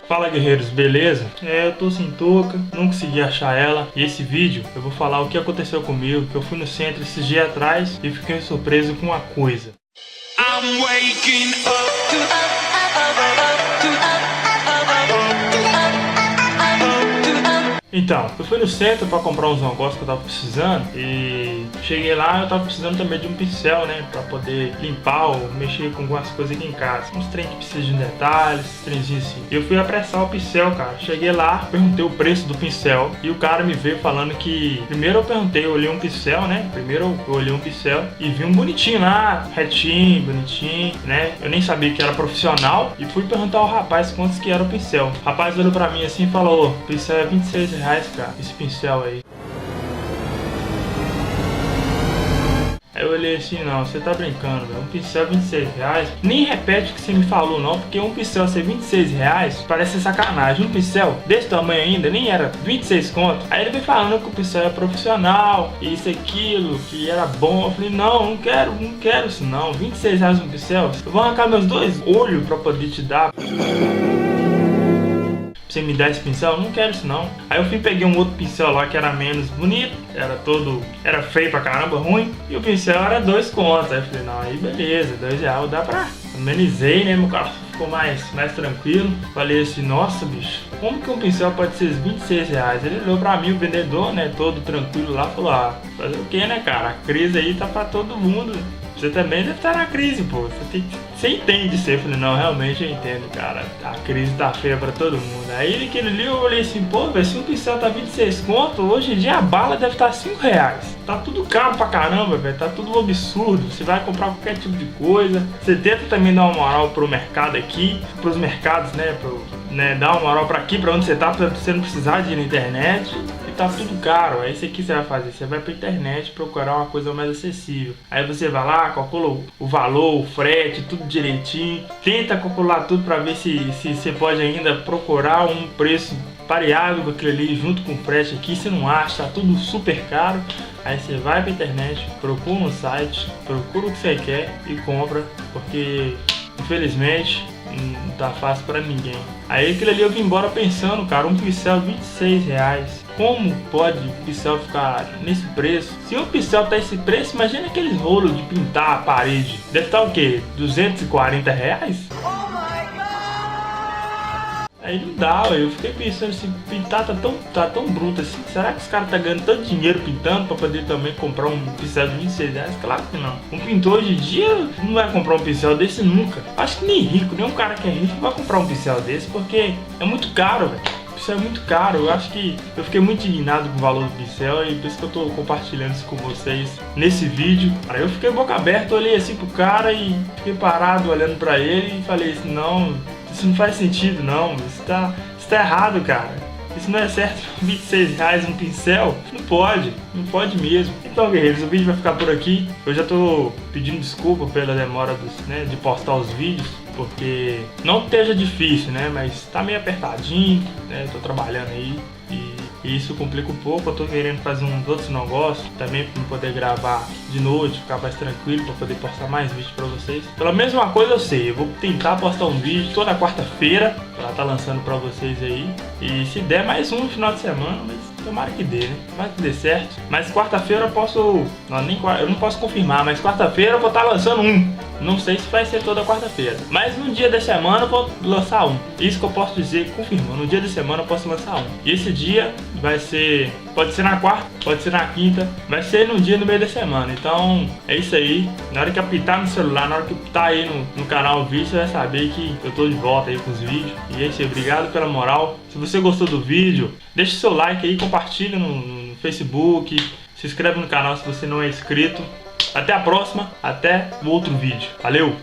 Fala guerreiros, beleza? Eu tô sem touca, não consegui achar ela. E esse vídeo eu vou falar o que aconteceu comigo, que eu fui no centro esses dias atrás e fiquei surpreso com uma coisa. I'm waking up. Então, eu fui no centro pra comprar uns negócios que eu tava precisando e cheguei lá, eu tava precisando também de um pincel, né, pra poder limpar ou mexer com algumas coisas aqui em casa. Uns trem que precisam de detalhes, esses trenzinhos assim. Eu fui apressar o pincel, cara. Cheguei lá, perguntei o preço do pincel e o cara me veio falando que... Primeiro eu perguntei, eu olhei um pincel, né, primeiro eu olhei um pincel e vi um bonitinho lá, retinho, bonitinho, né. Eu nem sabia que era profissional e fui perguntar ao rapaz quantos que era o pincel. O rapaz olhou pra mim assim e falou, o pincel é R$26, cara, esse pincel aí. Aí eu olhei assim, não, você tá brincando, velho. Um pincel R$26. Nem repete o que você me falou, não, porque um pincel ser R$26 parece sacanagem. Um pincel desse tamanho ainda nem era 26 conto. Aí ele veio falando que o pincel é profissional, isso, aquilo, que era bom. Eu falei, não quero isso não. R$26 um pincel? Eu vou arrancar meus dois olhos pra poder te dar. Você me dá esse pincel? Eu não quero isso não. Aí eu fui peguei um outro pincel lá que era menos bonito, era feio pra caramba, ruim, e o pincel era 2 contos. Aí eu falei, não, aí beleza, R$2 dá pra... Amenizei, né, meu carro ficou mais tranquilo. Falei assim, nossa bicho, como que um pincel pode ser R$26? Ele olhou pra mim, o vendedor, né, todo tranquilo lá, falou, ah, fazer o que, né, cara, a crise aí tá pra todo mundo. Você também deve estar na crise, pô. Você entende isso aí. Eu falei, não, realmente eu entendo, cara. A crise tá feia pra todo mundo. Aí naquele ali eu olhei assim, pô, velho, se um pincel tá 26 conto, hoje em dia a bala deve estar R$5. Tá tudo caro pra caramba, velho. Tá tudo um absurdo. Você vai comprar qualquer tipo de coisa. Você tenta também dar uma moral pro mercado aqui, pros mercados, né, dar uma moral pra aqui, pra onde você tá, pra você não precisar de ir na internet. Tá tudo caro, aí isso aqui você vai fazer, você vai pra internet procurar uma coisa mais acessível. Aí você vai lá, calcula o valor, o frete, tudo direitinho. Tenta calcular tudo pra ver se você pode ainda procurar um preço pareável com aquele ali junto com o frete aqui. Você não acha, tá tudo super caro. Aí você vai pra internet, procura no site, procura o que você quer e compra, porque infelizmente não tá fácil pra ninguém. Aí aquele ali eu vim embora pensando, cara, um pincel R$26. Como pode o pincel ficar nesse preço? Se um pincel tá esse preço, imagina aqueles rolos de pintar a parede. Deve estar o quê? R$240? Oh my God! Aí não dá, eu fiquei pensando assim, pintar tá tão bruto assim. Será que os caras tá ganhando tanto dinheiro pintando pra poder também comprar um pincel de R$26? Claro que não. Um pintor hoje em dia não vai comprar um pincel desse nunca. Acho que nem rico, nem um cara que é rico vai comprar um pincel desse, porque é muito caro, velho. Isso é muito caro, eu acho que eu fiquei muito indignado com o valor do pincel e por isso que eu tô compartilhando isso com vocês nesse vídeo. Aí eu fiquei boca aberta, olhei assim pro cara e fiquei parado olhando pra ele e falei assim, não, isso não faz sentido não, isso tá errado, cara. Isso não é certo, R$26 um pincel? Não pode mesmo. Então, guerreiros, o vídeo vai ficar por aqui. Eu já tô pedindo desculpa pela demora de postar os vídeos, porque não que esteja difícil, né, mas tá meio apertadinho, né, tô trabalhando aí e isso complica um pouco. Eu tô querendo fazer uns outros negócios também pra poder gravar de noite, ficar mais tranquilo, pra poder postar mais vídeos pra vocês. Pela mesma coisa eu sei, eu vou tentar postar um vídeo toda quarta-feira pra tá lançando pra vocês aí, e se der mais um no final de semana, mas tomara que dê, né? Tomara que dê certo. Mas quarta-feira eu posso... eu não posso confirmar, mas quarta-feira eu vou estar lançando um. Não sei se vai ser toda quarta-feira, mas no dia da semana eu vou lançar um. Isso que eu posso dizer, confirmando. No dia da semana eu posso lançar um. E esse dia vai ser... pode ser na quarta, pode ser na quinta, vai ser no dia no meio da semana. Então é isso aí. Na hora que apitar no celular, na hora que tá aí no canal o vídeo, você vai saber que eu tô de volta aí com os vídeos. E é isso aí, obrigado pela moral. Se você gostou do vídeo, deixa seu like aí, compartilha no Facebook, se inscreve no canal se você não é inscrito. Até a próxima, até o outro vídeo. Valeu!